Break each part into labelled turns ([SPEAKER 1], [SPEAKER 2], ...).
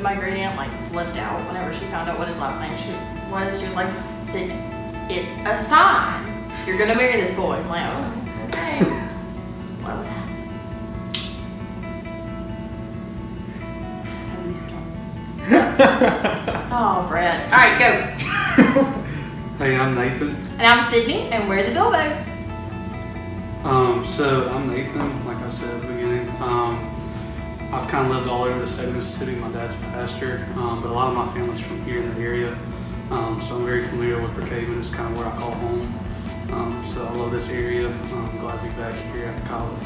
[SPEAKER 1] my great aunt like flipped out whenever she found out what his last name was. She was like, Sydney, it's a sign. You're gonna marry this boy. I'm like, oh, okay. What would happen? Oh, Brett. All right, go.
[SPEAKER 2] Hey, I'm Nathan.
[SPEAKER 1] And I'm Sydney, and we're the Bilbos.
[SPEAKER 2] So I'm Nathan, like I said at the beginning. I've kind of lived all over the state of Mississippi. My dad's a pastor, but a lot of my family's from here in the area. So I'm very familiar with Brookhaven. It's kind of where I call home. So I love this area. I'm glad to be back here after college.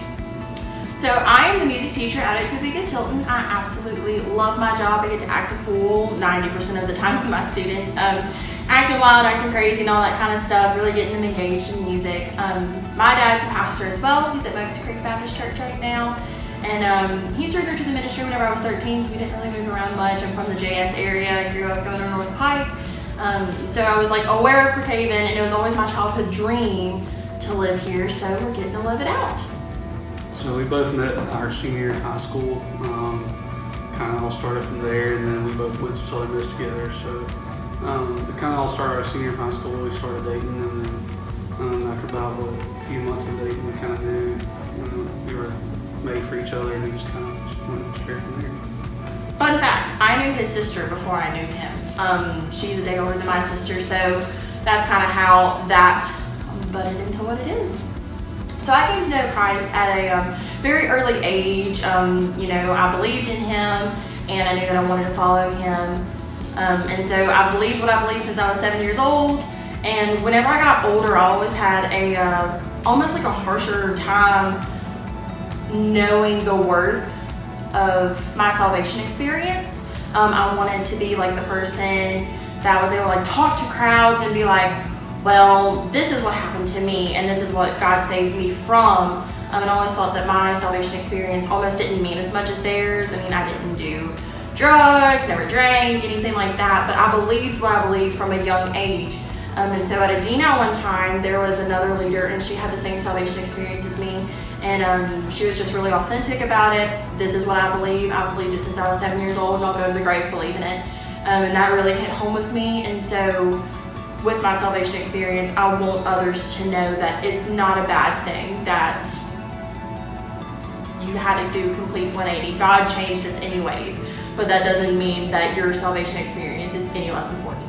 [SPEAKER 1] So I am the music teacher out at Topeka Tilton. I absolutely love my job. I get to act a fool 90% of the time with my students. Acting wild, acting crazy, and all that kind of stuff, really getting them engaged in music. My dad's a pastor as well. He's at Bogus Creek Baptist Church right now. And he surrendered to the ministry whenever I was 13, so we didn't really move around much. I'm from the JS area. I grew up going to North Pike. So I was like aware of Brookhaven, and it was always my childhood dream to live here, so we're getting to live it out.
[SPEAKER 2] So we both met our senior year of high school. Kind of all started from there, and then we both went to Southern Miss together. So it kind of all started our senior year of high school. We started dating, and then after about a few months of dating, we kind of knew we were made for each other, and we just kind of went straight from there.
[SPEAKER 1] Fun fact, I knew his sister before I knew him. She's a day older than my sister, so that's kind of how that butted into what it is. So I came to know Christ at a very early age. I believed in him, and I knew that I wanted to follow him. And so I believed what I believed since I was 7 years old. And whenever I got older, I always had a almost like a harsher time knowing the worth of my salvation experience. I wanted to be like the person that was able to like talk to crowds and be like, well, this is what happened to me, and this is what God saved me from. And I always thought that my salvation experience almost didn't mean as much as theirs. I mean, I didn't do drugs, never drank, anything like that, but I believed what I believed from a young age. And so at a DNOW one time, there was another leader, and she had the same salvation experience as me, and she was just really authentic about it. This is what I believe. I believed it since I was 7 years old, and I'll go to the grave believing it. And that really hit home with me, and so with my salvation experience, I want others to know that it's not a bad thing, that you had to do complete 180. God changed us anyways, but that doesn't mean that your salvation experience is any less important.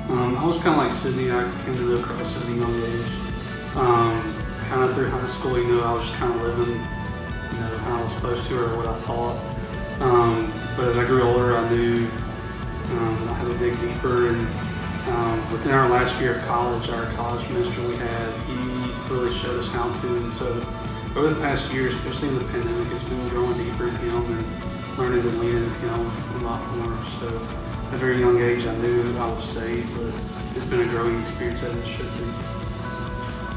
[SPEAKER 2] I was kind of like Sydney. I came to know Christ at a young age. Kind of through high school, I was just kind of living, how I was supposed to or what I thought. But as I grew older, I knew I had to dig deeper, and within our last year of college, our college minister we had, he really showed us how to. And so over the past year, especially in the pandemic, it's been growing deeper in him and learning to lean into him a lot more. So at a very young age, I knew I was saved, but it's been a growing experience as it should be.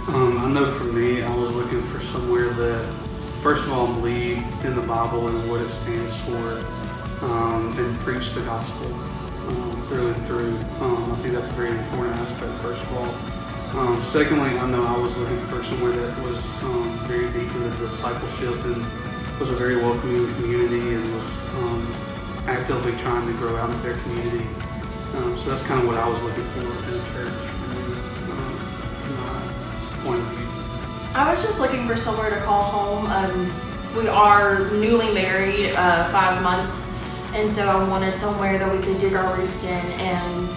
[SPEAKER 2] I know for me, I was looking for somewhere that, first of all, believed in the Bible and what it stands for, and preach the gospel through and through. I think that's a very important aspect, first of all. Secondly, I know I was looking for somewhere that was very deep into discipleship and was a very welcoming community and was actively trying to grow out into their community. So that's kind of what I was looking for in a church from my point of view.
[SPEAKER 1] I was just looking for somewhere to call home. We are newly married, 5 months, and so I wanted somewhere that we could dig our roots in and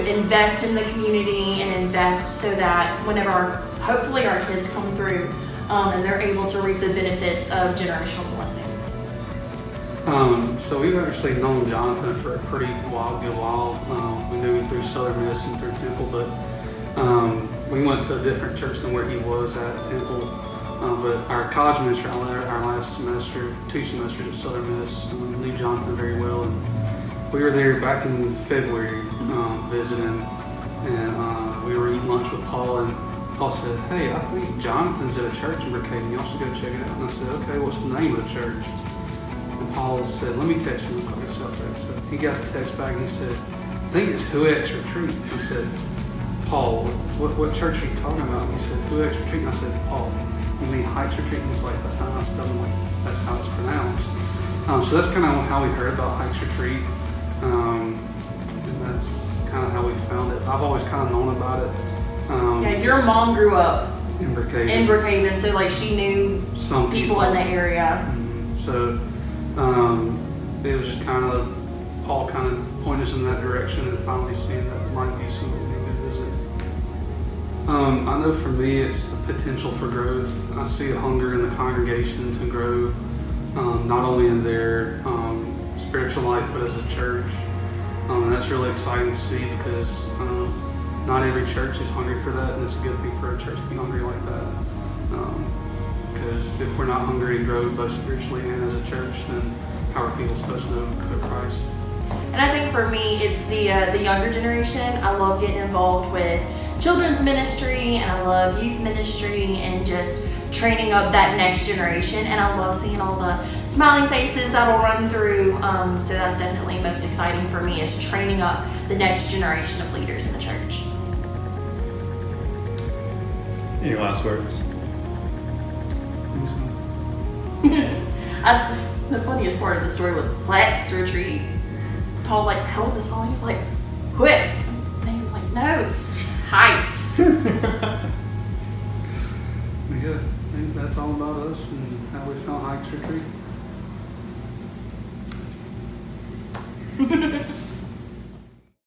[SPEAKER 1] invest in the community and invest so that whenever hopefully our kids come through and they're able to reap the benefits of generational blessings.
[SPEAKER 2] So we've actually known Jonathan for a pretty good while. We knew him through Southern Miss and through Temple, but we went to a different church than where he was at Temple. But our college minister, our last semester, 2 semesters at Southern Miss, knew Jonathan very well. And we were there back in February visiting, and we were eating lunch with Paul, and Paul said, "Hey, I think Jonathan's at a church in Brookhaven. Y'all should go check it out." And I said, "Okay, what's the name of the church?" And Paul said, "Let me text him real quick." So he got the text back, and he said, "I think it's Huet's Retreat." I said, "Paul, what church are you talking about?" And he said, "Huet's Retreat." And I said, "Paul, you mean Heights Retreat?" And he's like, "That's not how it's spelled." I'm like, "That's how it's pronounced." So that's kind of how we heard about Hikes Retreat. And that's kind of how we found it. I've always kind of known about it.
[SPEAKER 1] Yeah, your mom grew up
[SPEAKER 2] in Brookhaven.
[SPEAKER 1] in Brookhaven, so like she knew
[SPEAKER 2] Some
[SPEAKER 1] people in the area.
[SPEAKER 2] So it was just kind of, Paul kind of pointed us in that direction and finally seeing that might be something we could visit. I know for me it's the potential for growth. I see a hunger in the congregation to grow, not only in their spiritual life but as a church. And that's really exciting to see because not every church is hungry for that, and it's a good thing for a church to be hungry like that. Because if we're not hungry to grow both spiritually and as a church, then how are people supposed to know Christ?
[SPEAKER 1] And I think for me, it's the younger generation. I love getting involved with children's ministry, and I love youth ministry, and just training up that next generation. And I love seeing all the smiling faces that'll run through. So that's definitely most exciting for me, is training up the next generation of leaders in the church.
[SPEAKER 3] Any last words?
[SPEAKER 1] The funniest part of the story was Hikes Retreat. Paul like held his phone. He was like, "Hikes." And he was like, "No, it's Hikes."
[SPEAKER 2] Yeah, I think that's all about us and how we found Hikes Retreat.